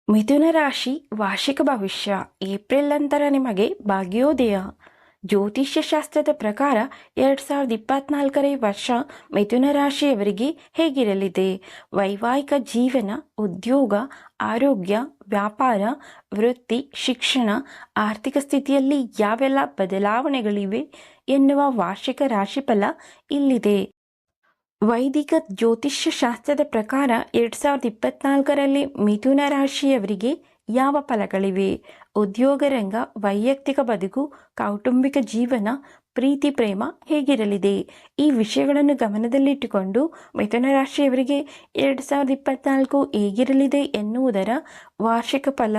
ಮಿಥುನ ರಾಶಿ ವಾರ್ಷಿಕ ಭವಿಷ್ಯ. ಏಪ್ರಿಲ್ ನಂತರ ನಿಮಗೆ ಭಾಗ್ಯೋದಯ. ಜ್ಯೋತಿಷ್ಯ ಶಾಸ್ತ್ರದ ಪ್ರಕಾರ 2024 ವರ್ಷ ಮಿಥುನ ರಾಶಿಯವರಿಗೆ ಹೇಗಿರಲಿದೆ? ವೈವಾಹಿಕ ಜೀವನ, ಉದ್ಯೋಗ, ಆರೋಗ್ಯ, ವ್ಯಾಪಾರ, ವೃತ್ತಿ, ಶಿಕ್ಷಣ, ಆರ್ಥಿಕ ಸ್ಥಿತಿಯಲ್ಲಿ ಯಾವೆಲ್ಲ ಬದಲಾವಣೆಗಳಿವೆ ಎನ್ನುವ ವಾರ್ಷಿಕ ರಾಶಿಫಲ ಇಲ್ಲಿದೆ. ವೈದಿಕ ಜ್ಯೋತಿಷ್ಯ ಶಾಸ್ತ್ರದ ಪ್ರಕಾರ 2024ರಲ್ಲಿ ಮಿಥುನ ರಾಶಿಯವರಿಗೆ ಯಾವ ಫಲಗಳಿವೆ? ಉದ್ಯೋಗ ರಂಗ, ವೈಯಕ್ತಿಕ ಬದುಕು, ಕೌಟುಂಬಿಕ ಜೀವನ, ಪ್ರೀತಿ ಪ್ರೇಮ ಹೇಗಿರಲಿದೆ? ಈ ವಿಷಯಗಳನ್ನು ಗಮನದಲ್ಲಿಟ್ಟುಕೊಂಡು ಮಿಥುನ ರಾಶಿಯವರಿಗೆ 2024 ಹೇಗಿರಲಿದೆ ಎನ್ನುವುದರ ವಾರ್ಷಿಕ ಫಲ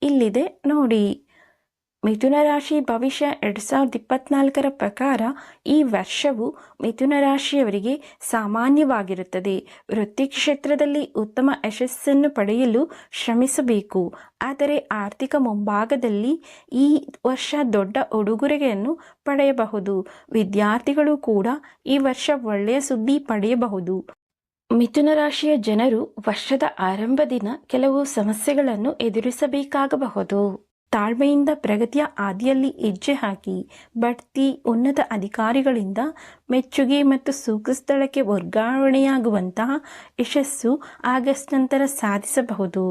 ಇಲ್ಲಿದೆ ನೋಡಿ. ಮಿಥುನ ರಾಶಿ ಭವಿಷ್ಯ 2024ರ ಪ್ರಕಾರ ಈ ವರ್ಷವು ಮಿಥುನ ರಾಶಿಯವರಿಗೆ ಸಾಮಾನ್ಯವಾಗಿರುತ್ತದೆ. ವೃತ್ತಿ ಕ್ಷೇತ್ರದಲ್ಲಿ ಉತ್ತಮ ಯಶಸ್ಸನ್ನು ಪಡೆಯಲು ಶ್ರಮಿಸಬೇಕು. ಆದರೆ ಆರ್ಥಿಕ ಮುಂಭಾಗದಲ್ಲಿ ಈ ವರ್ಷ ದೊಡ್ಡ ಉಡುಗೊರೆಯನ್ನು ಪಡೆಯಬಹುದು. ವಿದ್ಯಾರ್ಥಿಗಳು ಕೂಡ ಈ ವರ್ಷ ಒಳ್ಳೆಯ ಸುದ್ದಿ ಪಡೆಯಬಹುದು. ಮಿಥುನ ರಾಶಿಯ ಜನರು ವರ್ಷದ ಆರಂಭ ದಿನ ಕೆಲವು ಸಮಸ್ಯೆಗಳನ್ನು ಎದುರಿಸಬೇಕಾಗಬಹುದು. ತಾಳ್ಮೆಯಿಂದ ಪ್ರಗತಿಯ ಹಾದಿಯಲ್ಲಿ ಹೆಜ್ಜೆ ಹಾಕಿ. ಬಡ್ತಿ, ಉನ್ನತ ಅಧಿಕಾರಿಗಳಿಂದ ಮೆಚ್ಚುಗೆ ಮತ್ತು ಸೂಕ್ತ ಸ್ಥಳಕ್ಕೆ ವರ್ಗಾವಣೆಯಾಗುವಂತಹ ಯಶಸ್ಸು ಆಗಸ್ಟ್ ನಂತರ ಸಾಧಿಸಬಹುದು.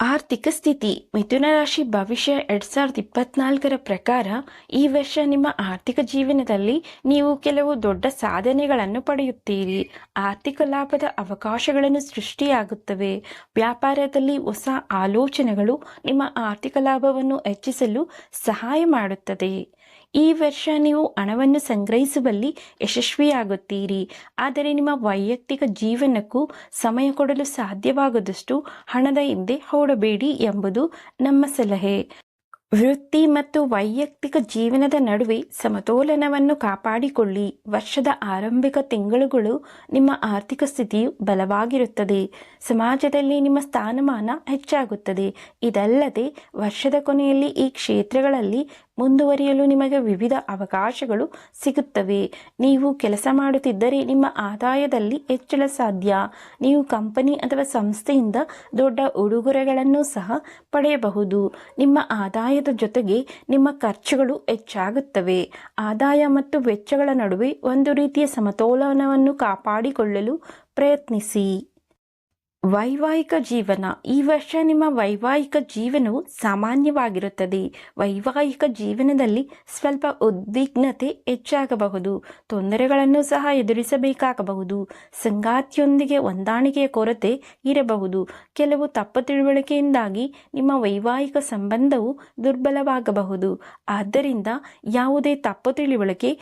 ಆರ್ಥಿಕ ಸ್ಥಿತಿ. ಮಿಥುನ ರಾಶಿ ಭವಿಷ್ಯ 2024ರ ಪ್ರಕಾರ ಈ ವರ್ಷ ನಿಮ್ಮ ಆರ್ಥಿಕ ಜೀವನದಲ್ಲಿ ನೀವು ಕೆಲವು ದೊಡ್ಡ ಸಾಧನೆಗಳನ್ನು ಪಡೆಯುತ್ತೀರಿ. ಆರ್ಥಿಕ ಲಾಭದ ಅವಕಾಶಗಳನ್ನು ಸೃಷ್ಟಿಯಾಗುತ್ತವೆ. ವ್ಯಾಪಾರದಲ್ಲಿ ಹೊಸ ಆಲೋಚನೆಗಳು ನಿಮ್ಮ ಆರ್ಥಿಕ ಲಾಭವನ್ನು ಹೆಚ್ಚಿಸಲು ಸಹಾಯ ಮಾಡುತ್ತದೆ. ಈ ವರ್ಷ ನೀವು ಹಣವನ್ನು ಸಂಗ್ರಹಿಸುವಲ್ಲಿ ಯಶಸ್ವಿಯಾಗುತ್ತೀರಿ. ಆದರೆ ನಿಮ್ಮ ವೈಯಕ್ತಿಕ ಜೀವನಕ್ಕೂ ಸಮಯ ಕೊಡಲು ಸಾಧ್ಯವಾಗದಷ್ಟು ಹಣದ ಹಿಂದೆ ಓಡಬೇಡಿ ಎಂಬುದು ನಮ್ಮ ಸಲಹೆ. ವೃತ್ತಿ ಮತ್ತು ವೈಯಕ್ತಿಕ ಜೀವನದ ನಡುವೆ ಸಮತೋಲನವನ್ನು ಕಾಪಾಡಿಕೊಳ್ಳಿ. ವರ್ಷದ ಆರಂಭಿಕ ತಿಂಗಳುಗಳು ನಿಮ್ಮ ಆರ್ಥಿಕ ಸ್ಥಿತಿಯು ಬಲವಾಗಿರುತ್ತದೆ. ಸಮಾಜದಲ್ಲಿ ನಿಮ್ಮ ಸ್ಥಾನಮಾನ ಹೆಚ್ಚಾಗುತ್ತದೆ. ಇದಲ್ಲದೆ ವರ್ಷದ ಕೊನೆಯಲ್ಲಿ ಈ ಕ್ಷೇತ್ರಗಳಲ್ಲಿ ಮುಂದುವರಿಯಲು ನಿಮಗೆ ವಿವಿಧ ಅವಕಾಶಗಳು ಸಿಗುತ್ತವೆ. ನೀವು ಕೆಲಸ ಮಾಡುತ್ತಿದ್ದರೆ ನಿಮ್ಮ ಆದಾಯದಲ್ಲಿ ಹೆಚ್ಚಳ ಸಾಧ್ಯ. ನೀವು ಕಂಪನಿ ಅಥವಾ ಸಂಸ್ಥೆಯಿಂದ ದೊಡ್ಡ ಉಡುಗೊರೆಗಳನ್ನು ಸಹ ಪಡೆಯಬಹುದು. ನಿಮ್ಮ ಆದಾಯದ ಜೊತೆಗೆ ನಿಮ್ಮ ಖರ್ಚುಗಳು ಹೆಚ್ಚಾಗುತ್ತವೆ. ಆದಾಯ ಮತ್ತು ವೆಚ್ಚಗಳ ನಡುವೆ ಒಂದು ರೀತಿಯ ಸಮತೋಲನವನ್ನು ಕಾಪಾಡಿಕೊಳ್ಳಲು ಪ್ರಯತ್ನಿಸಿ. ವೈವಾಹಿಕ ಜೀವನ. ಈ ವರ್ಷ ನಿಮ್ಮ ವೈವಾಹಿಕ ಜೀವನವು ಸಾಮಾನ್ಯವಾಗಿರುತ್ತದೆ. ವೈವಾಹಿಕ ಜೀವನದಲ್ಲಿ ಸ್ವಲ್ಪ ಉದ್ವಿಗ್ನತೆ ಹೆಚ್ಚಾಗಬಹುದು. ತೊಂದರೆಗಳನ್ನು ಸಹ ಎದುರಿಸಬೇಕಾಗಬಹುದು. ಸಂಗಾತಿಯೊಂದಿಗೆ ಹೊಂದಾಣಿಕೆಯ ಕೊರತೆ ಇರಬಹುದು. ಕೆಲವು ತಪ್ಪು ತಿಳುವಳಿಕೆಯಿಂದಾಗಿ ನಿಮ್ಮ ವೈವಾಹಿಕ ಸಂಬಂಧವು ದುರ್ಬಲವಾಗಬಹುದು. ಆದ್ದರಿಂದ ಯಾವುದೇ ತಪ್ಪು ತಿಳುವಳಿಕೆ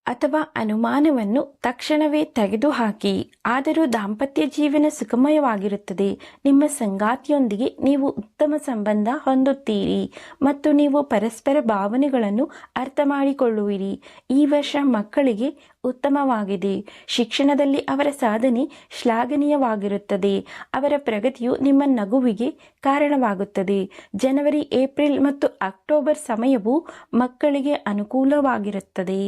ಅಥವಾ ಅನುಮಾನವನ್ನು ತಕ್ಷಣವೇ ತೆಗೆದುಹಾಕಿ. ಆದರೂ ದಾಂಪತ್ಯ ಜೀವನ ಸುಖಮಯವಾಗಿರುತ್ತದೆ. ನಿಮ್ಮ ಸಂಗಾತಿಯೊಂದಿಗೆ ನೀವು ಉತ್ತಮ ಸಂಬಂಧ ಹೊಂದುತ್ತೀರಿ ಮತ್ತು ನೀವು ಪರಸ್ಪರ ಭಾವನೆಗಳನ್ನು ಅರ್ಥ ಮಾಡಿಕೊಳ್ಳುವಿರಿ. ಈ ವರ್ಷ ಮಕ್ಕಳಿಗೆ ಉತ್ತಮವಾಗಿದೆ. ಶಿಕ್ಷಣದಲ್ಲಿ ಅವರ ಸಾಧನೆ ಶ್ಲಾಘನೀಯವಾಗಿರುತ್ತದೆ. ಅವರ ಪ್ರಗತಿಯು ನಿಮ್ಮ ನಗುವಿಗೆ ಕಾರಣವಾಗುತ್ತದೆ. ಜನವರಿ, ಏಪ್ರಿಲ್ ಮತ್ತು ಅಕ್ಟೋಬರ್ ಸಮಯವು ಮಕ್ಕಳಿಗೆ ಅನುಕೂಲವಾಗಿರುತ್ತದೆ.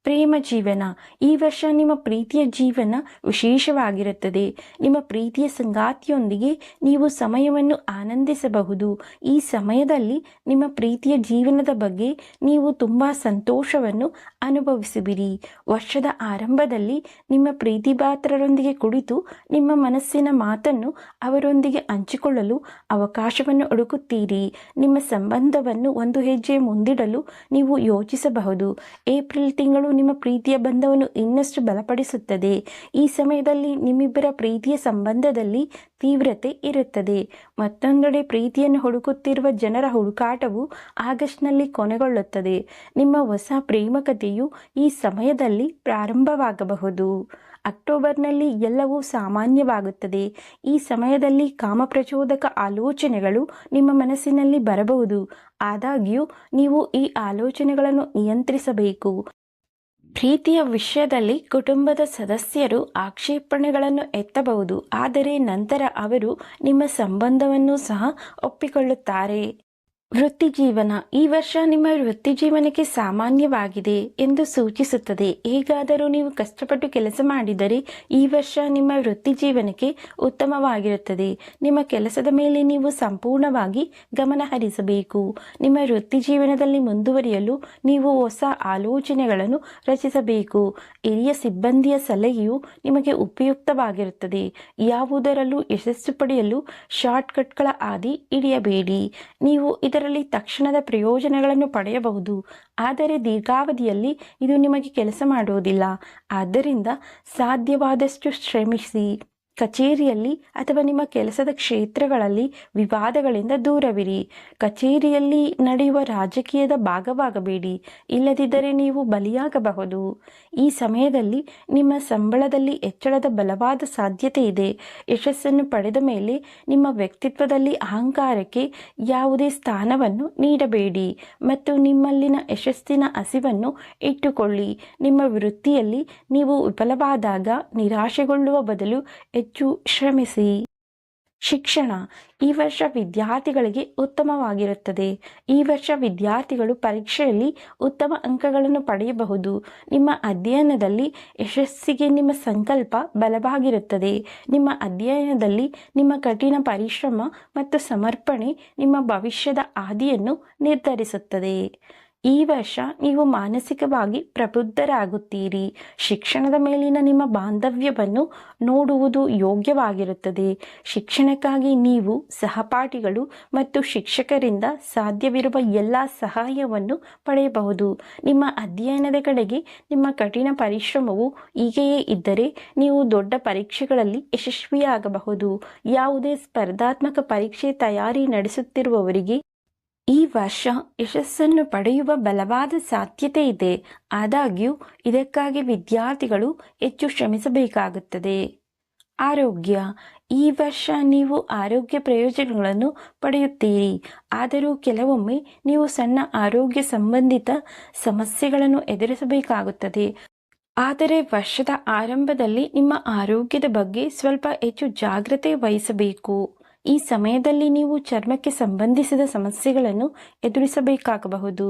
ಪ್ರೇಮ ಜೀವನ. ಈ ವರ್ಷ ನಿಮ್ಮ ಪ್ರೀತಿಯ ಜೀವನ ವಿಶೇಷವಾಗಿರುತ್ತದೆ. ನಿಮ್ಮ ಪ್ರೀತಿಯ ಸಂಗಾತಿಯೊಂದಿಗೆ ನೀವು ಸಮಯವನ್ನು ಆನಂದಿಸಬಹುದು. ಈ ಸಮಯದಲ್ಲಿ ನಿಮ್ಮ ಪ್ರೀತಿಯ ಜೀವನದ ಬಗ್ಗೆ ನೀವು ತುಂಬ ಸಂತೋಷವನ್ನು ಅನುಭವಿಸುವಿರಿ. ವರ್ಷದ ಆರಂಭದಲ್ಲಿ ನಿಮ್ಮ ಪ್ರೀತಿಪಾತ್ರರೊಂದಿಗೆ ಕುಳಿತು ನಿಮ್ಮ ಮನಸ್ಸಿನ ಮಾತನ್ನು ಅವರೊಂದಿಗೆ ಹಂಚಿಕೊಳ್ಳಲು ಅವಕಾಶವನ್ನು ಹುಡುಕುತ್ತೀರಿ. ನಿಮ್ಮ ಸಂಬಂಧವನ್ನು ಒಂದು ಹೆಜ್ಜೆ ಮುಂದಿಡಲು ನೀವು ಯೋಚಿಸಬಹುದು. ಏಪ್ರಿಲ್ ತಿಂಗಳು ನಿಮ್ಮ ಪ್ರೀತಿಯ ಬಂಧವನ್ನು ಇನ್ನಷ್ಟು ಬಲಪಡಿಸುತ್ತದೆ. ಈ ಸಮಯದಲ್ಲಿ ನಿಮ್ಮಿಬ್ಬರ ಪ್ರೀತಿಯ ಸಂಬಂಧದಲ್ಲಿ ತೀವ್ರತೆ ಇರುತ್ತದೆ. ಮತ್ತೊಂದೆಡೆ ಪ್ರೀತಿಯನ್ನು ಹುಡುಕುತ್ತಿರುವ ಜನರ ಹುಡುಕಾಟವು ಆಗಸ್ಟ್ನಲ್ಲಿ ಕೊನೆಗೊಳ್ಳುತ್ತದೆ. ನಿಮ್ಮ ಹೊಸ ಪ್ರೇಮ ಕಥೆಯು ಈ ಸಮಯದಲ್ಲಿ ಪ್ರಾರಂಭವಾಗಬಹುದು. ಅಕ್ಟೋಬರ್ನಲ್ಲಿ ಎಲ್ಲವೂ ಸಾಮಾನ್ಯವಾಗುತ್ತದೆ. ಈ ಸಮಯದಲ್ಲಿ ಕಾಮಪ್ರಚೋದಕ ಆಲೋಚನೆಗಳು ನಿಮ್ಮ ಮನಸ್ಸಿನಲ್ಲಿ ಬರಬಹುದು. ಆದಾಗ್ಯೂ ನೀವು ಈ ಆಲೋಚನೆಗಳನ್ನು ನಿಯಂತ್ರಿಸಬೇಕು. ಪ್ರೀತಿಯ ವಿಷಯದಲ್ಲಿ ಕುಟುಂಬದ ಸದಸ್ಯರು ಆಕ್ಷೇಪಣೆಗಳನ್ನು ಎತ್ತಬಹುದು. ಆದರೆ ನಂತರ ಅವರು ನಿಮ್ಮ ಸಂಬಂಧವನ್ನು ಸಹ ಒಪ್ಪಿಕೊಳ್ಳುತ್ತಾರೆ. ವೃತ್ತಿ ಜೀವನ ಈ ವರ್ಷ ನಿಮ್ಮ ವೃತ್ತಿ ಜೀವನಕ್ಕೆ ಸಾಮಾನ್ಯವಾಗಿದೆ ಎಂದು ಸೂಚಿಸುತ್ತದೆ. ಹೇಗಾದರೂ ನೀವು ಕಷ್ಟಪಟ್ಟು ಕೆಲಸ ಮಾಡಿದರೆ ಈ ವರ್ಷ ನಿಮ್ಮ ವೃತ್ತಿ ಜೀವನಕ್ಕೆ ಉತ್ತಮವಾಗಿರುತ್ತದೆ. ನಿಮ್ಮ ಕೆಲಸದ ಮೇಲೆ ನೀವು ಸಂಪೂರ್ಣವಾಗಿ ಗಮನ ಹರಿಸಬೇಕು. ನಿಮ್ಮ ವೃತ್ತಿ ಜೀವನದಲ್ಲಿ ಮುಂದುವರಿಯಲು ನೀವು ಹೊಸ ಆಲೋಚನೆಗಳನ್ನು ರಚಿಸಬೇಕು. ಹಿರಿಯ ಸಿಬ್ಬಂದಿಯ ಸಲಹೆಯು ನಿಮಗೆ ಉಪಯುಕ್ತವಾಗಿರುತ್ತದೆ. ಯಾವುದರಲ್ಲೂ ಯಶಸ್ಸು ಪಡೆಯಲು ಶಾರ್ಟ್ಕಟ್ಗಳ ಹಾದಿ ಹಿಡಿಯಬೇಡಿ. ನೀವು ಇದರಲ್ಲಿ ತಕ್ಷಣದ ಪ್ರಯೋಜನಗಳನ್ನು ಪಡೆಯಬಹುದು, ಆದರೆ ದೀರ್ಘಾವಧಿಯಲ್ಲಿ ಇದು ನಿಮಗೆ ಕೆಲಸ ಮಾಡುವುದಿಲ್ಲ. ಆದ್ದರಿಂದ ಸಾಧ್ಯವಾದಷ್ಟು ಶ್ರಮಿಸಿ. ಕಚೇರಿಯಲ್ಲಿ ಅಥವಾ ನಿಮ್ಮ ಕೆಲಸದ ಕ್ಷೇತ್ರಗಳಲ್ಲಿ ವಿವಾದಗಳಿಂದ ದೂರವಿರಿ. ಕಚೇರಿಯಲ್ಲಿ ನಡೆಯುವ ರಾಜಕೀಯದ ಭಾಗವಾಗಬೇಡಿ, ಇಲ್ಲದಿದ್ದರೆ ನೀವು ಬಲಿಯಾಗಬಹುದು. ಈ ಸಮಯದಲ್ಲಿ ನಿಮ್ಮ ಸಂಬಳದಲ್ಲಿ ಹೆಚ್ಚಳದ ಬಲವಾದ ಸಾಧ್ಯತೆ ಇದೆ. ಯಶಸ್ಸನ್ನು ಪಡೆದ ಮೇಲೆ ನಿಮ್ಮ ವ್ಯಕ್ತಿತ್ವದಲ್ಲಿ ಅಹಂಕಾರಕ್ಕೆ ಯಾವುದೇ ಸ್ಥಾನವನ್ನು ನೀಡಬೇಡಿ ಮತ್ತು ನಿಮ್ಮಲ್ಲಿನ ಯಶಸ್ಸಿನ ಹಸಿವನ್ನು ಇಟ್ಟುಕೊಳ್ಳಿ. ನಿಮ್ಮ ವೃತ್ತಿಯಲ್ಲಿ ನೀವು ವಿಫಲವಾದಾಗ ನಿರಾಶೆಗೊಳ್ಳುವ ಬದಲು ಹೆಚ್ಚು ಶ್ರಮಿಸಿ. ಶಿಕ್ಷಣ ಈ ವರ್ಷ ವಿದ್ಯಾರ್ಥಿಗಳಿಗೆ ಉತ್ತಮವಾಗಿರುತ್ತದೆ. ಈ ವರ್ಷ ವಿದ್ಯಾರ್ಥಿಗಳು ಪರೀಕ್ಷೆಯಲ್ಲಿ ಉತ್ತಮ ಅಂಕಗಳನ್ನು ಪಡೆಯಬಹುದು. ನಿಮ್ಮ ಅಧ್ಯಯನದಲ್ಲಿ ಯಶಸ್ಸಿಗೆ ನಿಮ್ಮ ಸಂಕಲ್ಪ ಬಲವಾಗಿರುತ್ತದೆ. ನಿಮ್ಮ ಅಧ್ಯಯನದಲ್ಲಿ ನಿಮ್ಮ ಕಠಿಣ ಪರಿಶ್ರಮ ಮತ್ತು ಸಮರ್ಪಣೆ ನಿಮ್ಮ ಭವಿಷ್ಯದ ಹಾದಿಯನ್ನು ನಿರ್ಧರಿಸುತ್ತದೆ. ಈ ವರ್ಷ ನೀವು ಮಾನಸಿಕವಾಗಿ ಪ್ರಬುದ್ಧರಾಗುತ್ತೀರಿ. ಶಿಕ್ಷಣದ ಮೇಲಿನ ನಿಮ್ಮ ಬಾಂಧವ್ಯವನ್ನು ನೋಡುವುದು ಯೋಗ್ಯವಾಗಿರುತ್ತದೆ. ಶಿಕ್ಷಣಕ್ಕಾಗಿ ನೀವು ಸಹಪಾಠಿಗಳು ಮತ್ತು ಶಿಕ್ಷಕರಿಂದ ಸಾಧ್ಯವಿರುವ ಎಲ್ಲ ಸಹಾಯವನ್ನು ಪಡೆಯಬಹುದು. ನಿಮ್ಮ ಅಧ್ಯಯನದ ಕಡೆಗೆ ನಿಮ್ಮ ಕಠಿಣ ಪರಿಶ್ರಮವು ಹೀಗೆಯೇ ಇದ್ದರೆ ನೀವು ದೊಡ್ಡ ಪರೀಕ್ಷೆಗಳಲ್ಲಿ ಯಶಸ್ವಿಯಾಗಬಹುದು. ಯಾವುದೇ ಸ್ಪರ್ಧಾತ್ಮಕ ಪರೀಕ್ಷೆ ತಯಾರಿ ನಡೆಸುತ್ತಿರುವವರಿಗೆ ಈ ವರ್ಷ ಯಶಸ್ಸನ್ನು ಪಡೆಯುವ ಬಲವಾದ ಸಾಧ್ಯತೆ ಇದೆ. ಆದಾಗ್ಯೂ ಇದಕ್ಕಾಗಿ ವಿದ್ಯಾರ್ಥಿಗಳು ಹೆಚ್ಚು ಶ್ರಮಿಸಬೇಕಾಗುತ್ತದೆ. ಆರೋಗ್ಯ ಈ ವರ್ಷ ನೀವು ಆರೋಗ್ಯ ಪ್ರಯೋಜನಗಳನ್ನು ಪಡೆಯುತ್ತೀರಿ. ಆದರೂ ಕೆಲವೊಮ್ಮೆ ನೀವು ಸಣ್ಣ ಆರೋಗ್ಯ ಸಂಬಂಧಿತ ಸಮಸ್ಯೆಗಳನ್ನು ಎದುರಿಸಬೇಕಾಗುತ್ತದೆ. ಆದರೆ ವರ್ಷದ ಆರಂಭದಲ್ಲಿ ನಿಮ್ಮ ಆರೋಗ್ಯದ ಬಗ್ಗೆ ಸ್ವಲ್ಪ ಹೆಚ್ಚು ಜಾಗ್ರತೆ ವಹಿಸಬೇಕು. ಈ ಸಮಯದಲ್ಲಿ ನೀವು ಚರ್ಮಕ್ಕೆ ಸಂಬಂಧಿಸಿದ ಸಮಸ್ಯೆಗಳನ್ನು ಎದುರಿಸಬೇಕಾಗಬಹುದು.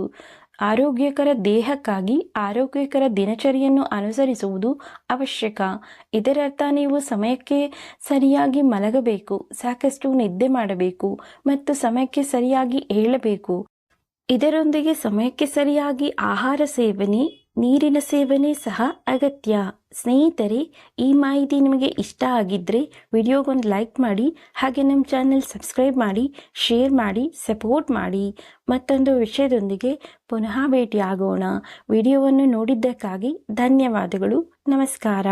ಆರೋಗ್ಯಕರ ದೇಹಕ್ಕಾಗಿ ಆರೋಗ್ಯಕರ ದಿನಚರಿಯನ್ನು ಅನುಸರಿಸುವುದು ಅವಶ್ಯಕ. ಇದರರ್ಥ ನೀವು ಸಮಯಕ್ಕೆ ಸರಿಯಾಗಿ ಮಲಗಬೇಕು, ಸಾಕಷ್ಟು ನಿದ್ದೆ ಮಾಡಬೇಕು ಮತ್ತು ಸಮಯಕ್ಕೆ ಸರಿಯಾಗಿ ಏಳಬೇಕು. ಇದರೊಂದಿಗೆ ಸಮಯಕ್ಕೆ ಸರಿಯಾಗಿ ಆಹಾರ ಸೇವನೆ, ನೀರಿನ ಸೇವನೆ ಸಹ ಅಗತ್ಯ. ಸ್ನೇಹಿತರೆ, ಈ ಮಾಹಿತಿ ನಿಮಗೆ ಇಷ್ಟ ಆಗಿದ್ದರೆ ವಿಡಿಯೋಗೊಂದು ಲೈಕ್ ಮಾಡಿ, ಹಾಗೆ ನಮ್ಮ ಚಾನೆಲ್ ಸಬ್ಸ್ಕ್ರೈಬ್ ಮಾಡಿ, ಶೇರ್ ಮಾಡಿ, ಸಪೋರ್ಟ್ ಮಾಡಿ. ಮತ್ತೊಂದು ವಿಷಯದೊಂದಿಗೆ ಪುನಃ ಭೇಟಿಯಾಗೋಣ. ವಿಡಿಯೋವನ್ನು ನೋಡಿದ್ದಕ್ಕಾಗಿ ಧನ್ಯವಾದಗಳು. ನಮಸ್ಕಾರ.